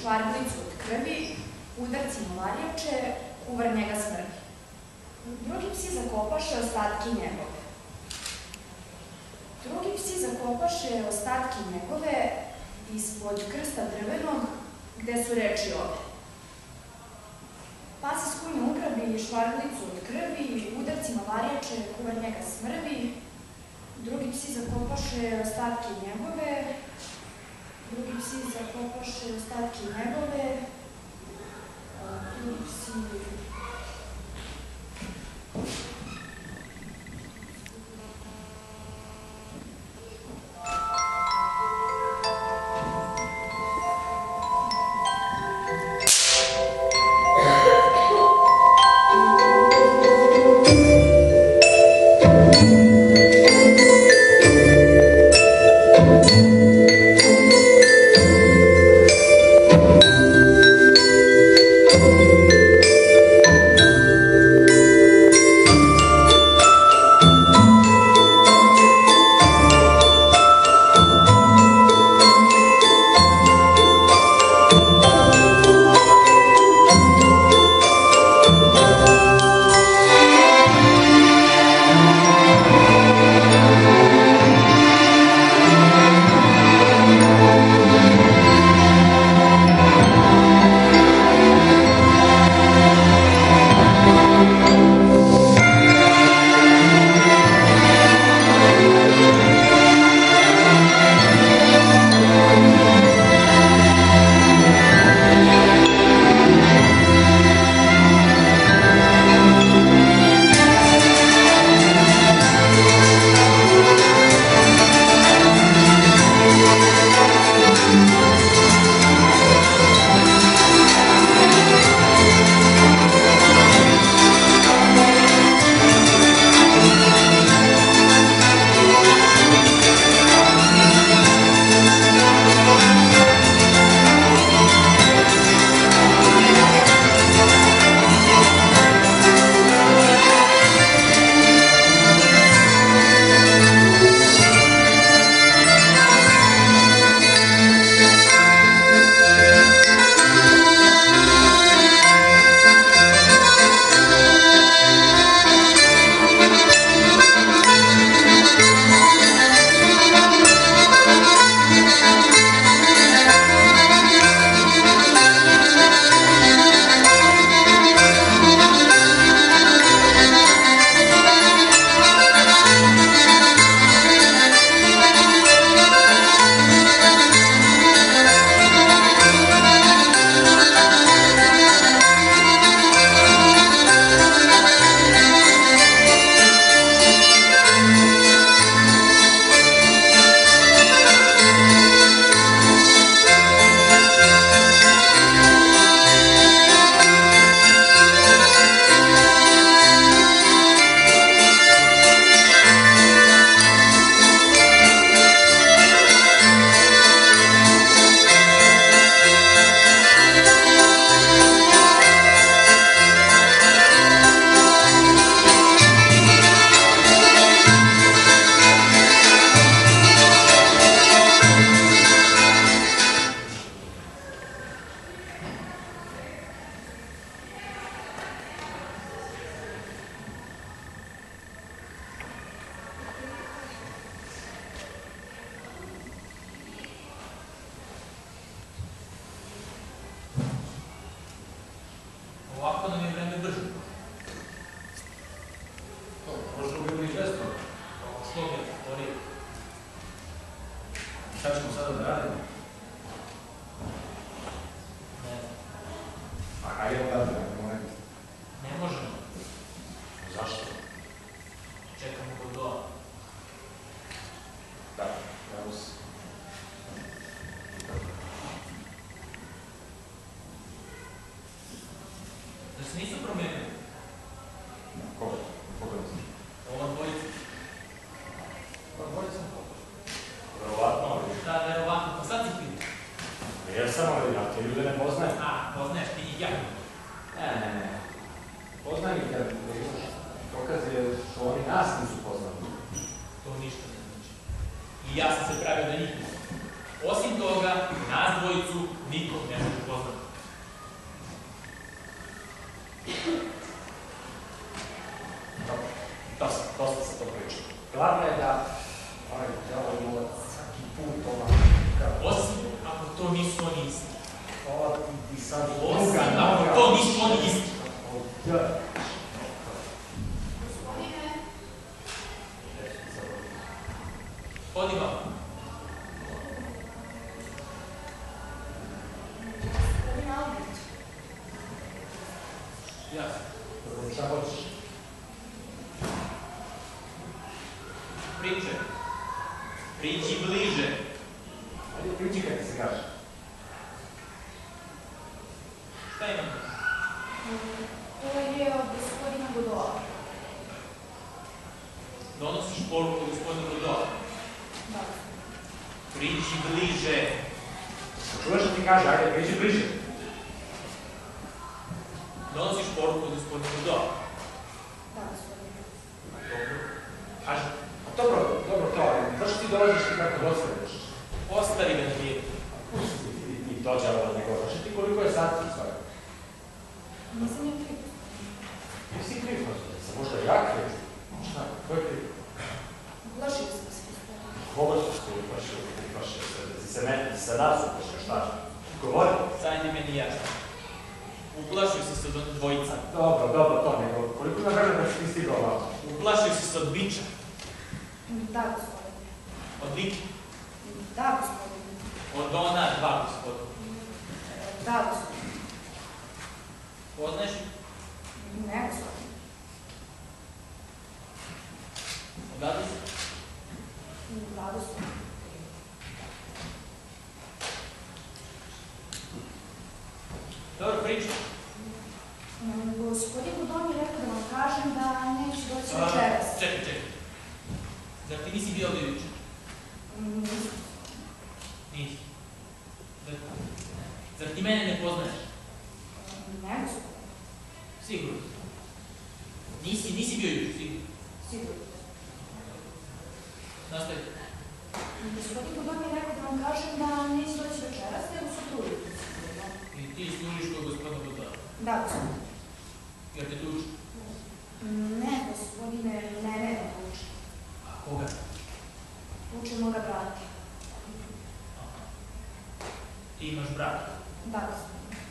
švarglicu od krvi, udarci malarjače, kuvar njega smrdi. Drugi psi zakopaše ostatke njegove. Drugi psi zakopaše ostatke njegove ispod krsta drvenog, gde su reči ove. Pas iz kunja ugrabi švarglicu od krvi, udarci malarjače, kuvar njega smrdi. Drugi psi zakopaše ostatke njegove. Drugi psi zakopaše ostatke njegove. Drugi psi... Ovako nam je vreme brže. Možda bi bilo i desno. Sloge, orije. Šta ćemo sada da radimo? Ne. A hajde da radimo, ne? Ne možemo. Zašto? Čekamo Godoa. Da, pravo si. Da se nisu promenili? Koga? Koga misliš? Ova dvojica. Ova dvojica? Verovatno, ali... Da, verovatno, pa sad si pita. Jesam, ali ja te ljude ne poznajem. A, poznaješ ti i ja. Ne. Poznajem ih, jer dokaz je što oni nas nisu poznali. To ništa ne znači. I ja sam se pravio da njih nisam. Osim toga, nas dvojicu nikom ne može poznati. Dosta se to priča. Glavno je da ovaj djavol svaki put Osim ako to nisu oni isti. ti sad Osim ako to nisu oni isti. Gospodine, Hodi vam. gospodin Albert. Jasno. Šta hoćeš? Priče. Priđi bliže. Ajde, priđi kad ti se kaže. Šta imam? To je od gospodina Godoa. Donosiš poruku gospodinu Godoa. Da. Priđi bliže. Čuješ što ti kaže, ajde, priđi bliže. Donosiš poruku gospodinu Godoa. Da, gospodine. Dobro. Kaži. Dobro, to, ali zašto ti dolaziš ti kako dostavljaš? Ostavi ga na miru. Pusti ti dođe ovo nego. Znaš ti koliko je sati svoje? Nisam je kriv. Nisi kriv, sam možda ja kriv. Šta, ko je kriv? Uplašio sam se, gospodine. Koga su se uplašio? Ti se nas uplašio, šta? Govori. Sad je meni jasno. Uplašio si se od dvojica. Dobro, to nego. Koliko na vremena da si ti stigao ovako? Uplašio si se od biča. Da, gospodine. Od Viki. Da, gospodine. Od ona dva gospodina. Da, gospodine. Poznaješ? Ne, gospodine. Odavde si? Da, gospodine. Dobro, priča. Gospodin Godon je rekao da vam kažem da neće doći večeras. Čekaj. Zar ti nisi bio ovdje jučer? Nisam. Nisi. Zar ti mene ne poznaješ? Ne, gospodine. Sigurno. Nisi bio jučer, sigurno. Sigurno. Nastavi. Gospodin Godon je rekao da vam kažem da neće doći večeras, nego sutra ujutro. I ti služiš kod gospodina Godona. Da, gospodine. Jer te tuči. Ne, gospodine, ne uče. A koga? Uče moga brata. Ti imaš brata. Da, gospodine.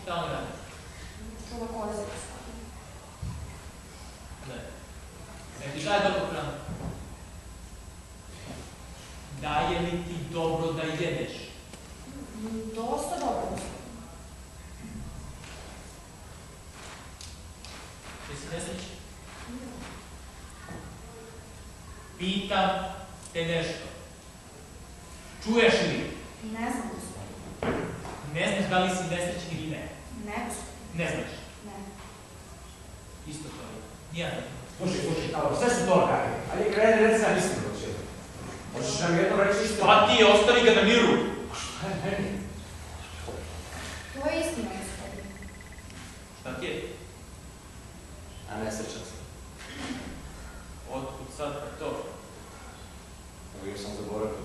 Šta on radi? Čuva koze, gospodine. Ne. Ne ti daje dobro hranu? Daje li ti dobro da jedeš? Dosta dobro, gospodine. Jesi nesreći? Pitam te nešto. Čuješ li? Ne znam, gospodine. Ne znaš da li si nesrećen ili ne? Ne, gospodine. Ne znaš. Ne. Isto to je. Nijedan. Slušaj, kao sve su to kakve. Ajde, kreni, reci nam istinu do čega. Hoćeš nam jedno reći istinu? Pa ti je, ostavi ga na miru. Šta je meni? To je istina, gospodine. Šta ti je? A nesrećan sam. Otkud sad to? Uvijek sam zaboravio.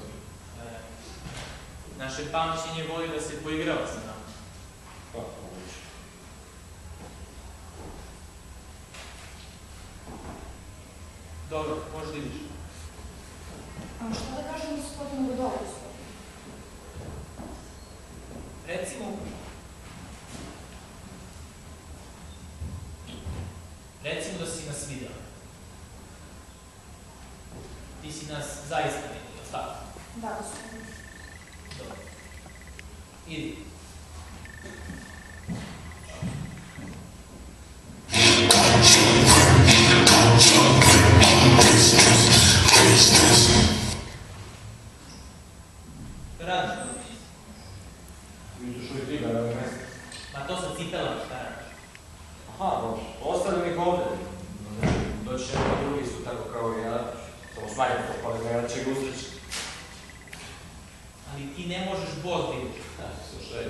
Naše pamćenje voli da se poigrava sa nama. Pa, moguće. Dobro, možeš da ideš. A šta da kažem gospodinu Godovu, gospodine? Recimo da si nas vidio. Ti si nas zaista vidio, tako? Da, gospodine. Dobro. Idi. Šta radiš ovdje? Vidiš uvijek ti ga na ovoj mjestu. Ma to sa cipelama šta radiš? Aha, dobro. Ostavljam ih ovdje. Doći će neki drugi su tako kao i ja. Samo smanjiti to, pa da će ga uzreći. Ali ti ne možeš boz da ideš. Da, slušaj.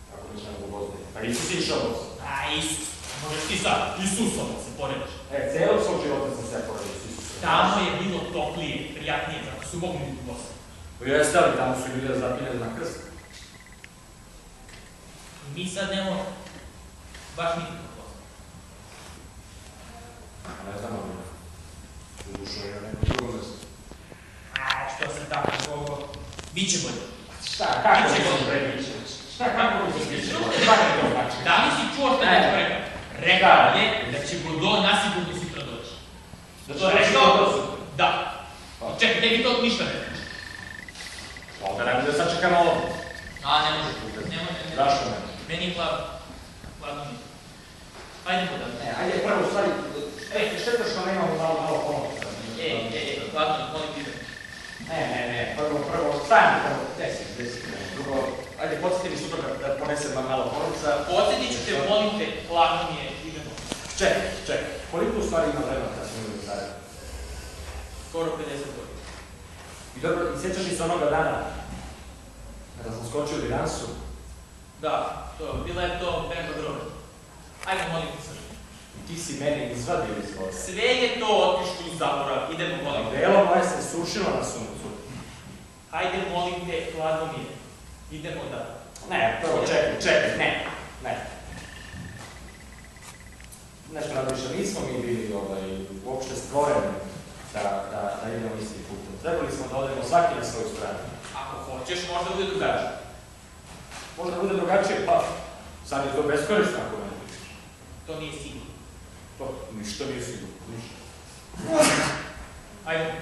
Kako mi ćemo go vozditi? Pa Isus je išao voz. A, Isus. Možeš ti sad Isusom da se porediš. Cijelog svog života sam se poredio s Isusom. Tamo je bilo toplije, prijatnije, zato su mogli biti bosa. Jeste, ali tamo su ljudi zapinjeni na krst. Mi sad nemamo baš nikakav posla. Ne znam, ali ušao je na neko drugo mjesto. Što se tako koliko? Biće bolje. Šta, kako će se prebiće? Šta, kako će se prebiće? Da li si čuo što je neko rekao? Rekao je da će Godo nasigurno sutra doći. Da To je rekao? Da. Čekaj, tebi to ništa ne znači. Onda ne bude sačekamo ovo. Ne može. Zašto ne? Meni je hladno. Hladno mi je. Ajde podam. Ajde, prvo u stvari, šteta što nemamo malo pomoći. Hladno mi, molim ti. Ne, prvo, stani, prvo, 10. Drugo, ajde, podsjeti mi sutra da ponesem malo pomoća. Podsjetit ću te, molim te, hladno mi je, idemo. Čekaj, koliko u stvari ima vremena da smo imali stari? Skoro 50 godina. I dobro, i sjećaš li se onoga dana, kada sam skočio u Diransu? Da, bila je to berba groža. Ajmo, molim te sad. Ti si mene izvadio iz vode. Sve je to otišlo u zaborav, idemo, molim te. Delo moje se sušilo na suncu. Ajde, molim te, hladno mi je. Idemo da. Ne, prvo, čekaj, ne. Nešto nadviše, nismo mi bili uopšte stvoreni da idemo istim putem. Trebali smo da odemo svaki na svoju stranu. Ako hoćeš, možda bude drugačije. Možda bude drugačije, pa sad je to beskorisno ako ne pričaš. To nije sigurno. To ništa nije sigurno, ništa. Ajde.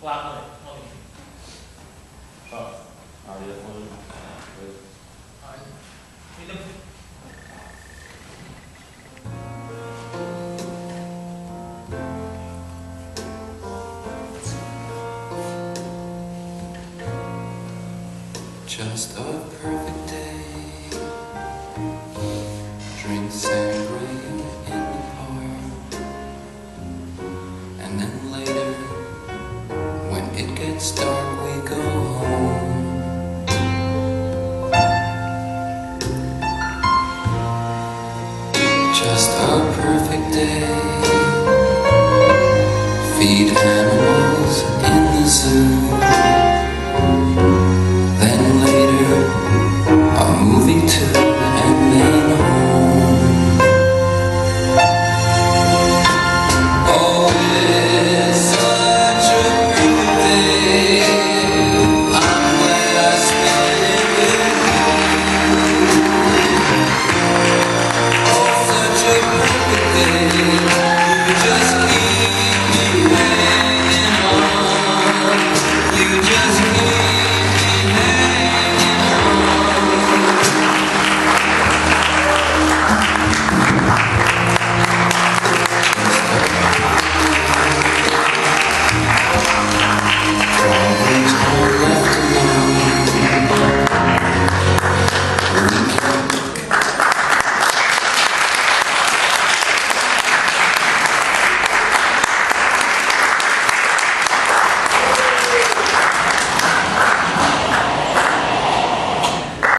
Hladno je, molim te. Ali ja možemo. Ajde. Idemo. Just a perfect day. Drink sangria in the park. And then later, when it gets dark, we go home. Just a perfect day.